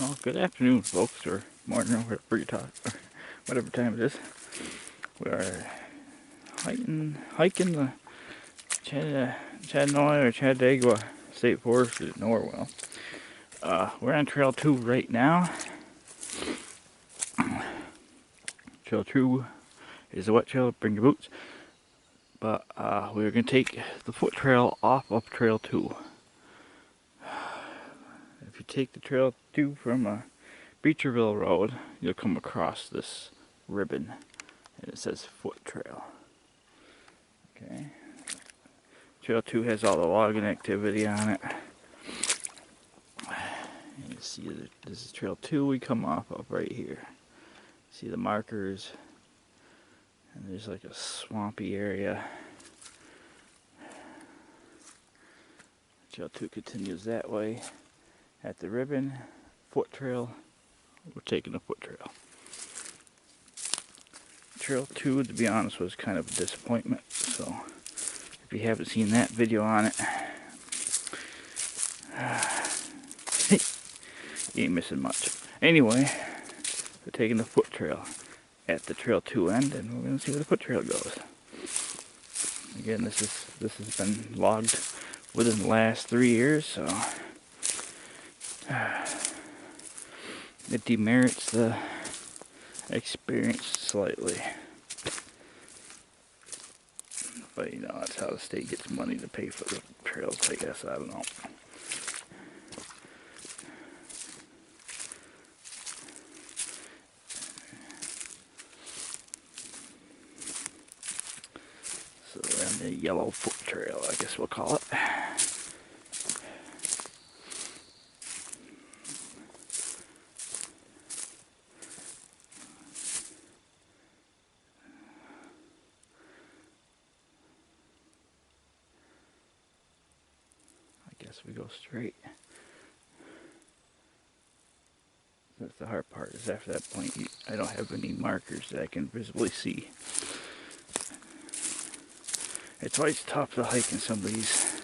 Well, good afternoon, folks, or morning, or whatever you talk, or whatever time it is. We are hiking the Chateaugay or Chateaugay State Forest at Norwell. We're on Trail 2 right now. Trail 2 is a wet trail, bring your boots. But we're going to take the foot trail off of Trail 2. If you take the Trail 2 from Beecherville Road, you'll come across this ribbon, and it says foot trail. Okay. Trail 2 has all the logging activity on it. And you see that this is Trail 2 we come off of right here. See the markers, and there's like a swampy area. Trail 2 continues that way. At the ribbon, foot trail, we're taking the foot trail. Trail 2, to be honest, was kind of a disappointment, so if you haven't seen that video on it, you ain't missing much. Anyway, we're taking the foot trail at the Trail 2 end, and we're going to see where the foot trail goes. Again, this has been logged within the last 3 years, so it demerits the experience slightly. But you know, that's how the state gets money to pay for the trails, I guess. I don't know. So we're on the yellow foot trail, I guess we'll call it. Guess we go straight. That's the hard part, is after that point I don't have any markers that I can visibly see. It's always tough to hike in some of these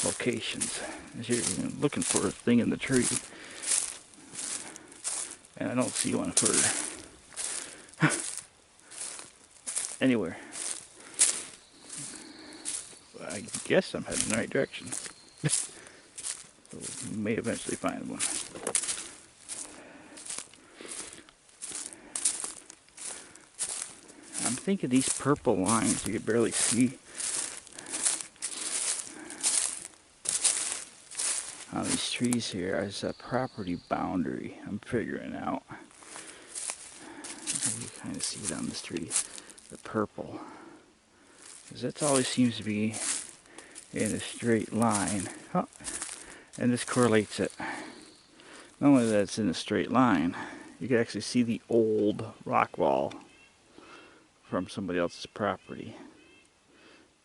locations, as you're looking for a thing in the tree, and I don't see one for anywhere. But I guess I'm heading in the right direction. So we may eventually find one. I'm thinking these purple lines you can barely see on these trees here is a property boundary. I'm figuring out. You kind of see it on this tree, the purple, because that always seems to be in a straight line. Oh. And this correlates it. Not only that it's in a straight line, you can actually see the old rock wall from somebody else's property.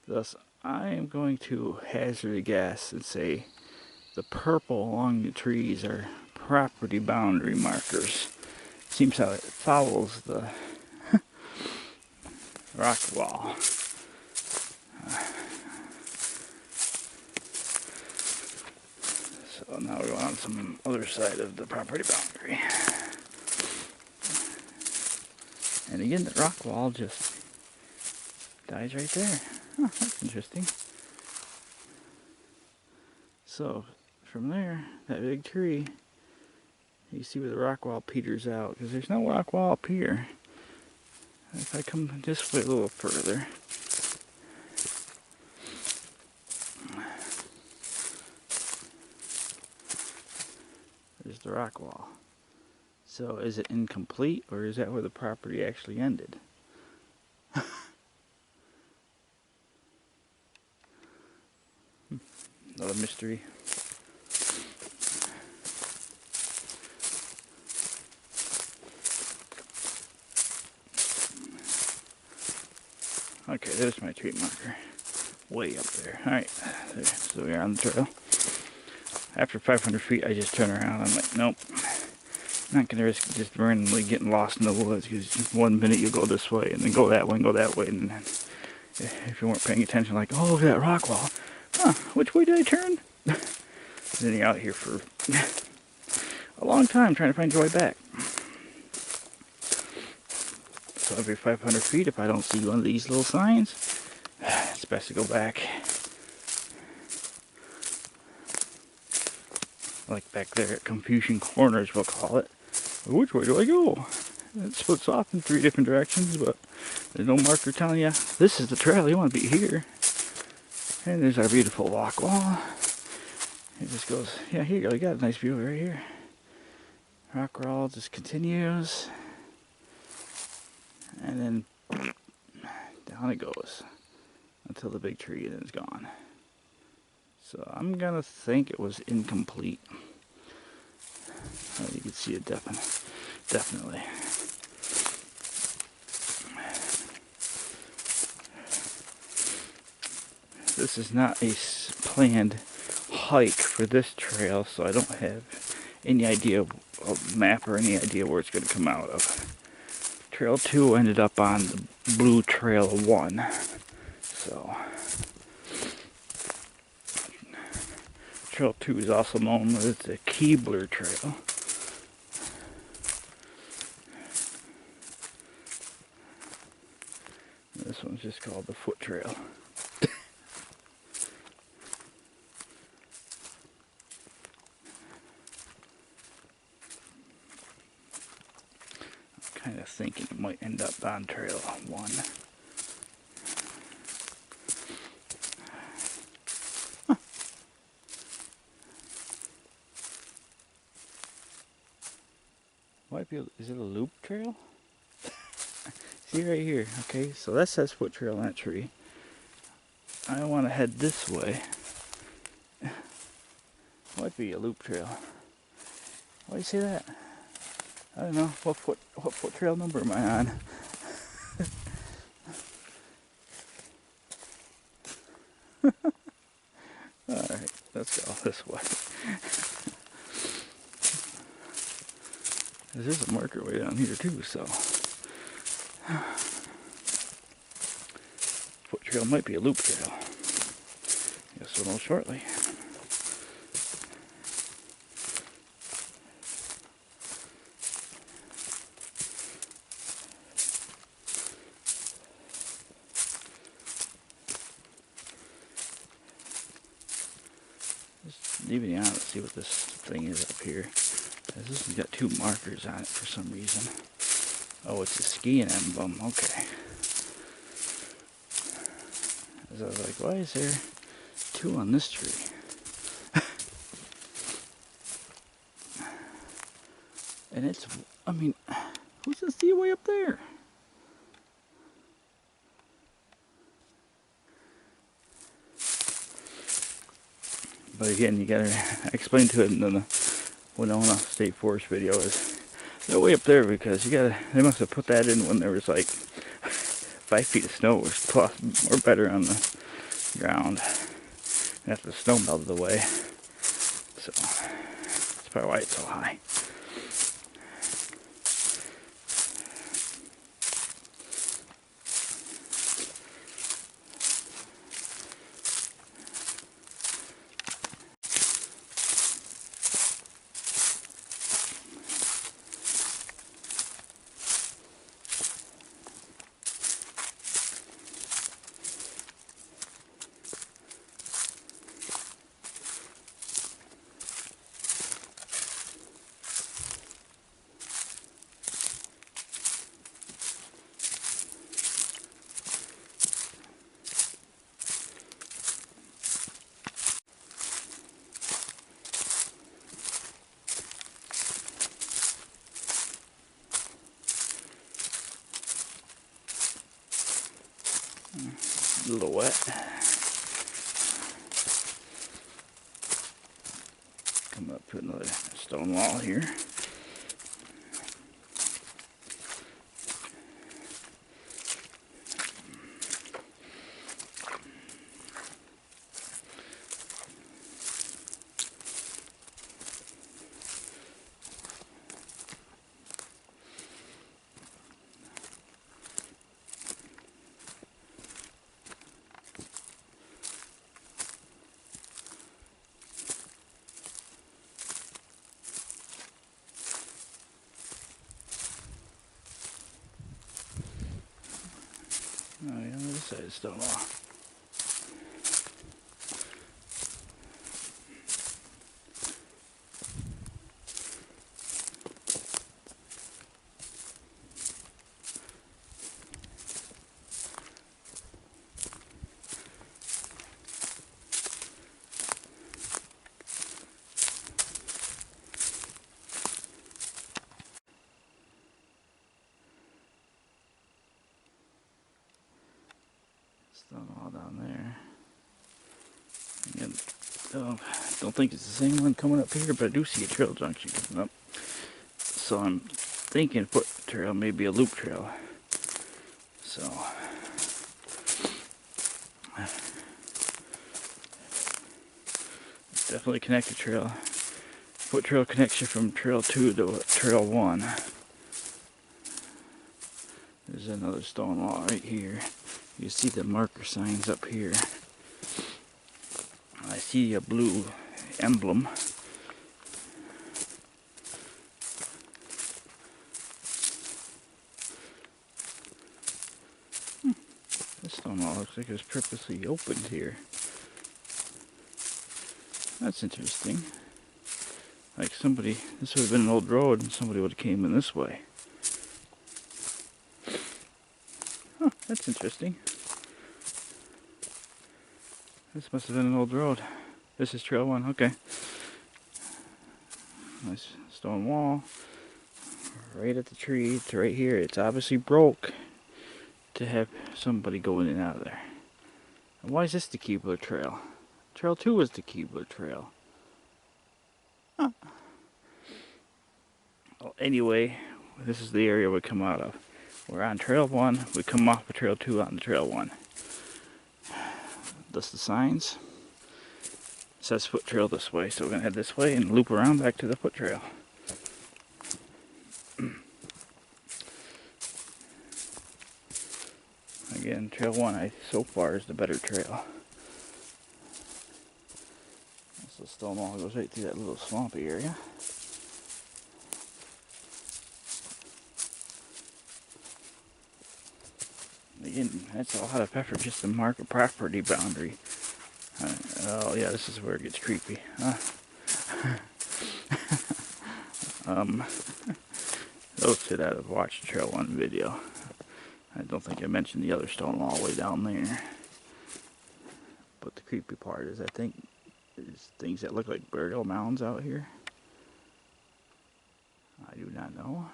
Thus, I am going to hazard a guess and say the purple along the trees are property boundary markers. Seems how it follows the rock wall. So now we're going on some other side of the property boundary. And again, the rock wall just dies right there. Huh, that's interesting. So from there, that big tree, you see where the rock wall peters out, because there's no rock wall up here. If I come this way a little further, there's the rock wall. So is it incomplete, or is that where the property actually ended? Another mystery. Okay, there's my tree marker. Way up there. Alright, so we're on the trail. After 500 feet, I just turn around. I'm like, nope. Not going to risk just randomly getting lost in the woods, because 1 minute you'll go this way, and then go that way, and go that way, and then if you weren't paying attention, like, oh, look at that rock wall. Huh, which way did I turn? Then you're out here for a long time trying to find Joy back. So every 500 feet, if I don't see one of these little signs, it's best to go back. Like back there at Confusion Corners, we'll call it. Which way do I go? It splits off in 3 different directions, but there's no marker telling you this is the trail, you want to be here. And there's our beautiful walk wall. It just goes, yeah, here you go, you got a nice view right here. Rock crawl just continues. And then down it goes until the big tree and then it's gone. So I'm gonna think it was incomplete. You can see it definitely. This is not a planned hike for this trail, so I don't have any idea of map or any idea where it's going to come out of. Trail 2 ended up on the Blue Trail 1, so Trail 2 is also known as the Keebler Trail. This one's just called the Foot Trail. Kind of thinking it might end up on Trail 1. Huh. Might be. Is it a loop trail? See right here. Okay, so that says Foot Trail on that tree. I want to head this way. Might be a loop trail. Why do you say that? I don't know. What foot trail number am I on? Alright, let's go this way. There's a marker way down here too, so. Foot trail might be a loop trail. Guess we'll know shortly. Leaving it out, let's see what this thing is up here. This has got 2 markers on it for some reason. Oh, it's a skiing emblem, okay. As I was like, why is there 2 on this tree? And it's, I mean, who's to see way up there? But again, you gotta explain to it in the Winona State Forest video is they're way up there because they must have put that in when there was like 5 feet of snow or better on the ground after the snow melted away. So that's probably why it's so high. A little wet. Come up to another stone wall here. side of the stone wall. Stone wall down there. And don't think it's the same one coming up here, but I do see a trail junction coming up. So I'm thinking foot trail, maybe a loop trail. So it's definitely a connected trail. Foot trail connection from trail 2 to trail 1. There's another stone wall right here. You see the marker signs up here. I see a blue emblem. This stone wall looks like it was purposely opened here. That's interesting. Like somebody, this would have been an old road and somebody would have came in this way. Huh, that's interesting. This must have been an old road. This is trail 1, okay. Nice stone wall. Right at the tree to right here. It's obviously broke to have somebody go in and out of there. And why is this the Keebler Trail? Trail 2 was the Keebler Trail. Huh. Well, anyway, this is the area we come out of. We're on trail 1, we come off of trail 2 on trail 1. That's the signs. It says foot trail this way, so we're going to head this way and loop around back to the foot trail. Again, trail 1 so far is the better trail. So stone wall goes right through that little swampy area. Again, that's a lot of effort just to mark a property boundary. Oh yeah, this is where it gets creepy. Those that have watched the Trail 1 video, I don't think I mentioned the other stone wall way down there. But the creepy part is I think there's things that look like burial mounds out here. I do not know.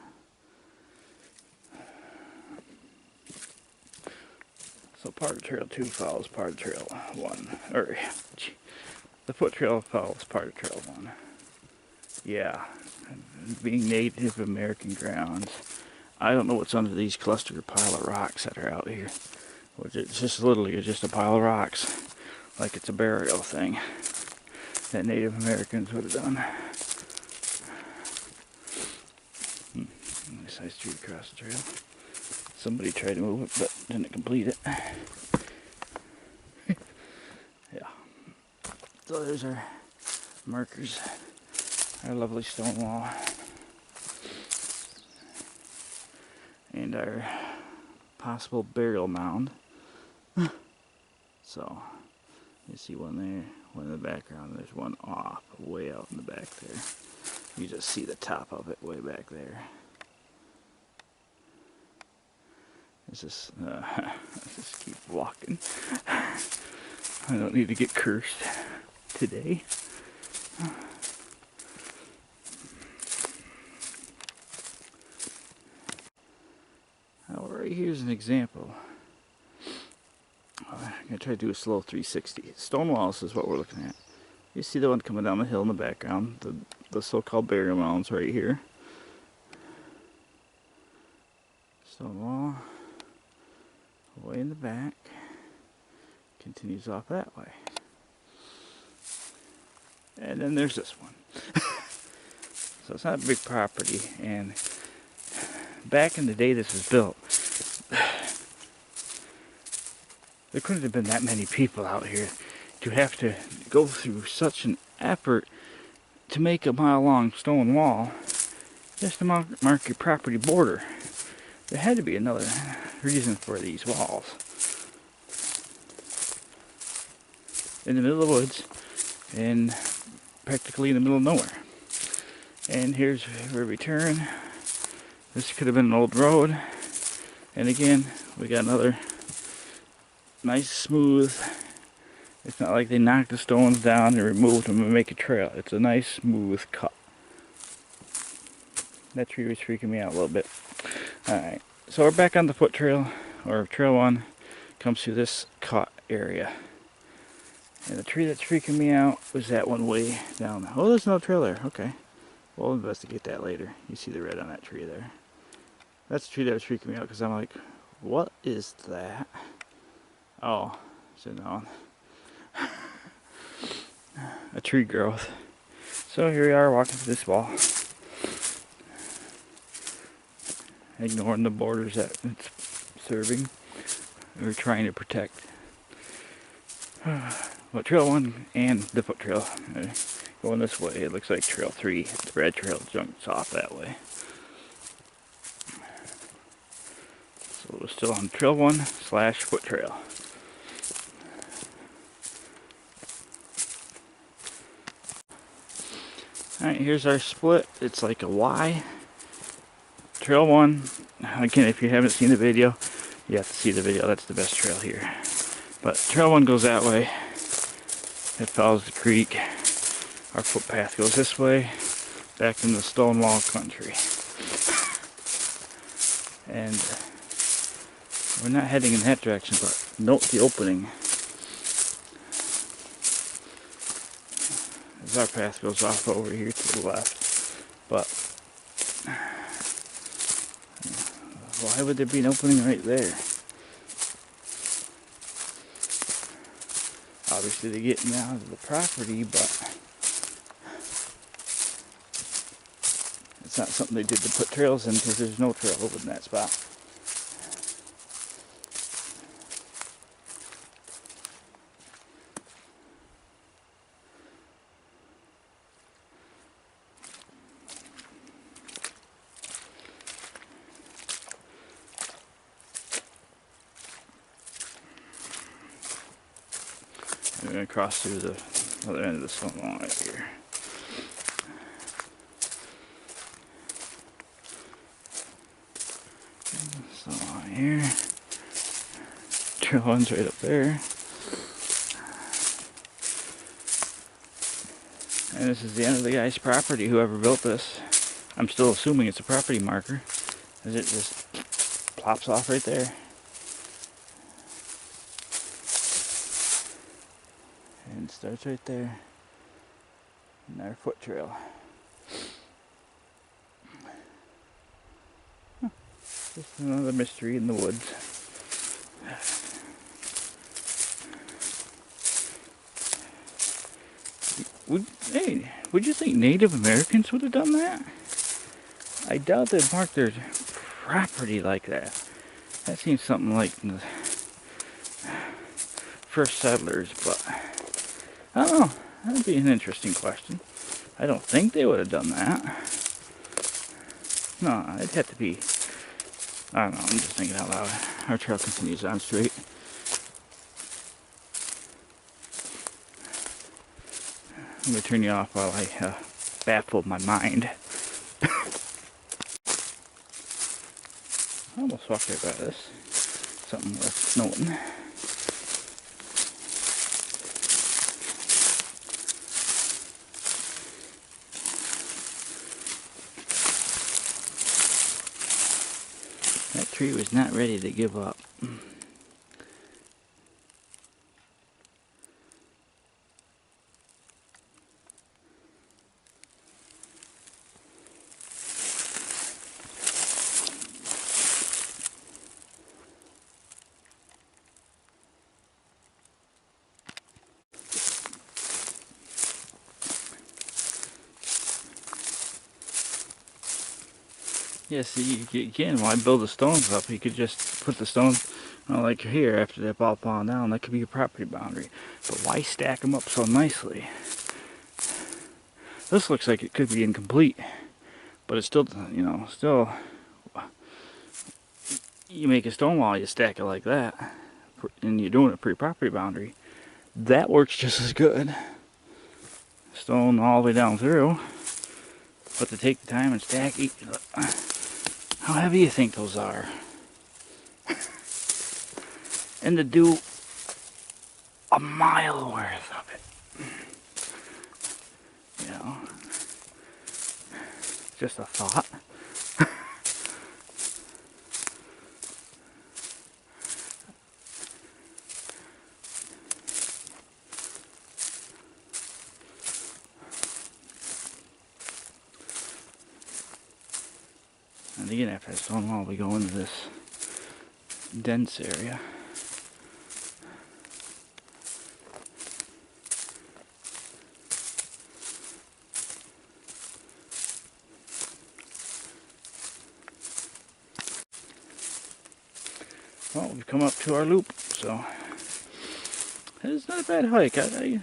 So part of Trail 2 follows part of Trail 1. Or, the foot trail follows part of Trail 1. Yeah, being Native American grounds. I don't know what's under these clustered pile of rocks that are out here. Which it's just literally just a pile of rocks. Like it's a burial thing that Native Americans would have done. Nice size tree across the trail. Somebody tried to move it, but didn't complete it. Yeah. So there's our markers. Our lovely stone wall. And our possible burial mound. So, you see one there, one in the background. There's one off, way out in the back there. You just see the top of it way back there. Let's just keep walking. I don't need to get cursed today. Now, right here's an example. I'm going to try to do a slow 360. Stone walls is what we're looking at. You see the one coming down the hill in the background, the so-called burial mounds right here. Stone wall. Way in the back, continues off that way. And then there's this one. So it's not a big property, and back in the day this was built, there couldn't have been that many people out here to have to go through such an effort to make a mile-long stone wall just to mark your property border. There had to be another reason for these walls. in the middle of the woods and practically in the middle of nowhere. And here's where we turn. This could have been an old road. And again, we got another nice smooth. It's not like they knocked the stones down and removed them and make a trail. It's a nice smooth cut. That tree was freaking me out a little bit. Alright, so we're back on the foot trail, or trail 1 comes through this cut area. And the tree that's freaking me out was that one way down. Oh, there's no trail there. Okay. We'll investigate that later. You see the red on that tree there. That's the tree that was freaking me out because I'm like, what is that? Oh, so no. A tree growth. So here we are walking through this wall. Ignoring the borders that it's serving. We're trying to protect. Well, trail 1 and the foot trail. Going this way, it looks like trail 3. The red trail jumps off that way. So we're still on trail 1/foot trail. Alright, here's our split. It's like a Y. Trail 1, again, if you haven't seen the video, you have to see the video. That's the best trail here. But trail 1 goes that way. It follows the creek. Our footpath goes this way, back in the Stonewall country. And we're not heading in that direction, but note the opening. As our path goes off over here to the left. But why would there be an opening right there? Obviously they're getting out of the property, but it's not something they did to put trails in because there's no trail over in that spot. We're going to cross through the other end of the stone wall right here. So on here. Trail 1's right up there. And this is the end of the guy's property, whoever built this. I'm still assuming it's a property marker, as it just plops off right there. And it starts right there in our foot trail. Just another mystery in the woods. Would you think Native Americans would have done that? I doubt they'd mark their property like that. That seems something like the first settlers, but I don't know. That'd be an interesting question. I don't think they would have done that. No, it'd have to be. I don't know. I'm just thinking out loud. Our trail continues on straight. I'm going to turn you off while I baffle my mind. I almost walked right by this. Something worth noting. That tree was not ready to give up. Yeah, see, again, why build the stones up? You could just put the stones, like here, after they've all fallen down. That could be your property boundary. But why stack them up so nicely? This looks like it could be incomplete. But it's still, still, you make a stone wall, you stack it like that. And you're doing a pre-property boundary. that works just as good. Stone all the way down through. But to take the time and stack each, how heavy you think those are? And to do a mile worth of it. You know, just a thought. And again, after that stone wall, we go into this dense area. Well, we've come up to our loop, so it's not a bad hike. I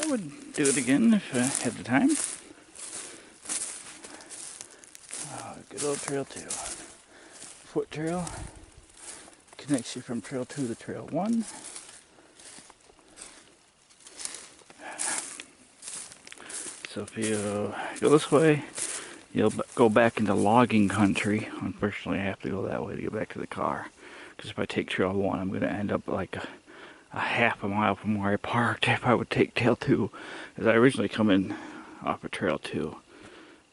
would do it again if I had the time. Good old Trail 2. Foot trail connects you from Trail 2 to Trail 1. So if you go this way, you'll go back into logging country. Unfortunately, I have to go that way to get back to the car. Because if I take Trail 1, I'm going to end up like a half a mile from where I parked if I would take Trail 2. Because I originally come in off of Trail 2.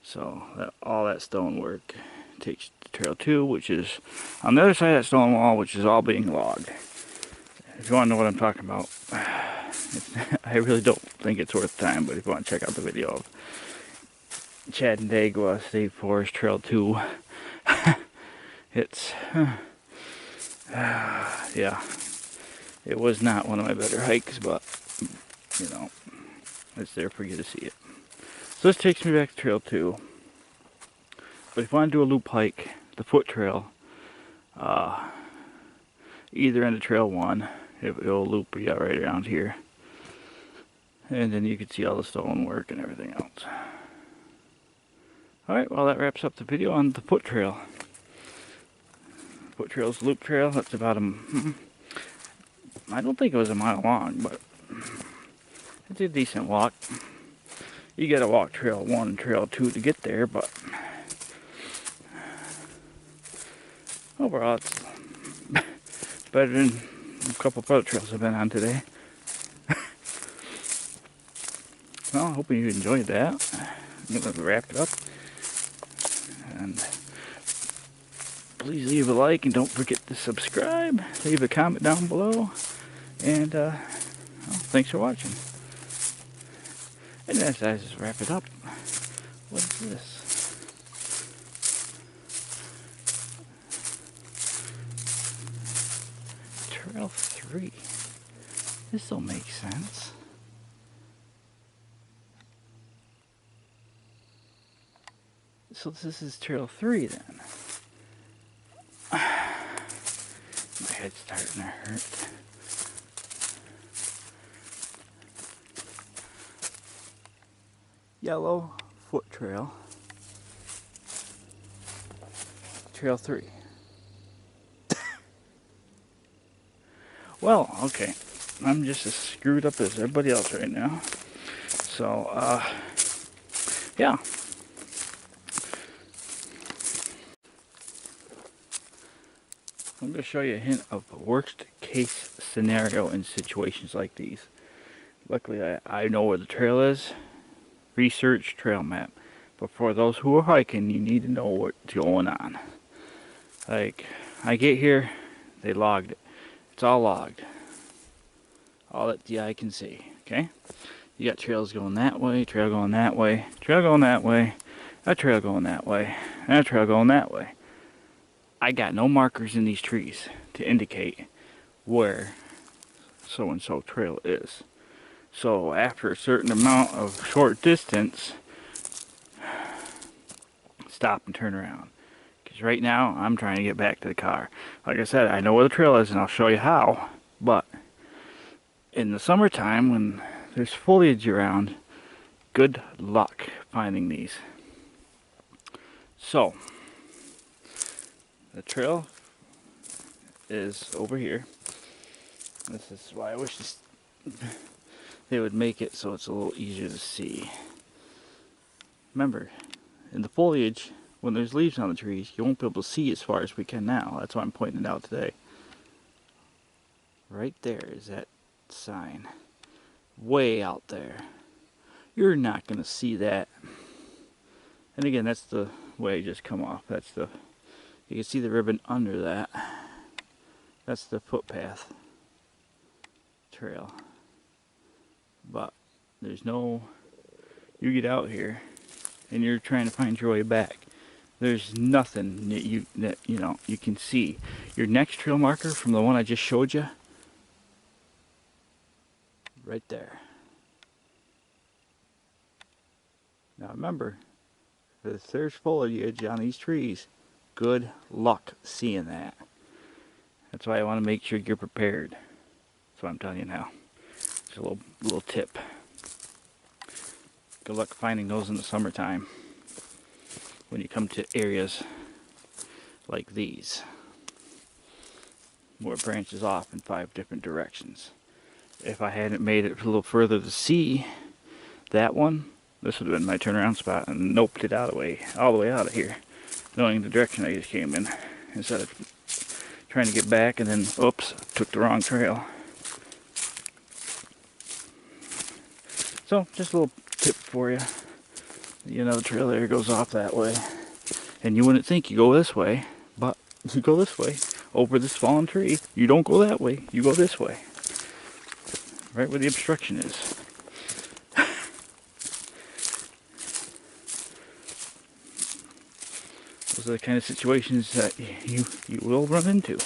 So all that stonework takes to Trail 2, which is on the other side of that stone wall, which is all being logged. If you want to know what I'm talking about, I really don't think it's worth time, but if you want to check out the video of Chateaugay State Forest Trail 2, it's, yeah, it was not one of my better hikes, but, you know, it's there for you to see it. So this takes me back to Trail 2, but if you want to do a loop hike, the foot trail, either end of Trail 1, it'll loop you right around here. And then you can see all the stonework and everything else. Alright, well that wraps up the video on the foot trail. Foot trail's loop trail. That's about I don't think it was a mile long, but it's a decent walk. You gotta walk Trail 1 and Trail 2 to get there, but overall it's better than a couple of other trails I've been on today. Well, I hope you enjoyed that. I'm going to wrap it up. And please leave a like and don't forget to subscribe. Leave a comment down below. And well, thanks for watching. And as I just wrap it up, what is this? Trail 3. This don't make sense. So this is Trail 3 then. My head's starting to hurt. Yellow foot trail. Trail 3. Well, okay. I'm just as screwed up as everybody else right now. So, yeah. I'm going to show you a hint of the worst case scenario in situations like these. Luckily, I know where the trail is. Research trail map. But for those who are hiking, you need to know what's going on. Like, I get here, they logged it. It's all logged. All that the eye can see, okay? You got trails going that way, trail going that way, trail going that way, a trail going that way, and a trail going that way. I got no markers in these trees to indicate where so-and-so trail is. So after a certain amount of short distance, stop and turn around. Because right now, I'm trying to get back to the car. Like I said, I know where the trail is and I'll show you how. But in the summertime, when there's foliage around, good luck finding these. So, the trail is over here. This is why I wish they would make it so it's a little easier to see. Remember, in the foliage, when there's leaves on the trees, you won't be able to see as far as we can now. That's why I'm pointing it out today. Right there is that sign. Way out there. You're not going to see that. And again, that's the way I just come off. That's the, you can see the ribbon under that. That's the footpath trail. But there's no, you get out here and you're trying to find your way back. There's nothing that you know you can see. Your next trail marker from the one I just showed you, right there. Now remember, if there's foliage on these trees, good luck seeing that. That's why I want to make sure you're prepared. That's what I'm telling you now. Just a little tip. Good luck finding those in the summertime when you come to areas like these, where it branches off in 5 different directions. If I hadn't made it a little further to see that one, this would have been my turnaround spot, and noped it all the way out of here, knowing the direction I just came in, instead of trying to get back and then, oops, took the wrong trail. So, just a little tip for you. You know, the trail there goes off that way, and you wouldn't think you go this way, but you go this way, over this fallen tree. You don't go that way, you go this way. Right where the obstruction is. Those are the kind of situations that you will run into.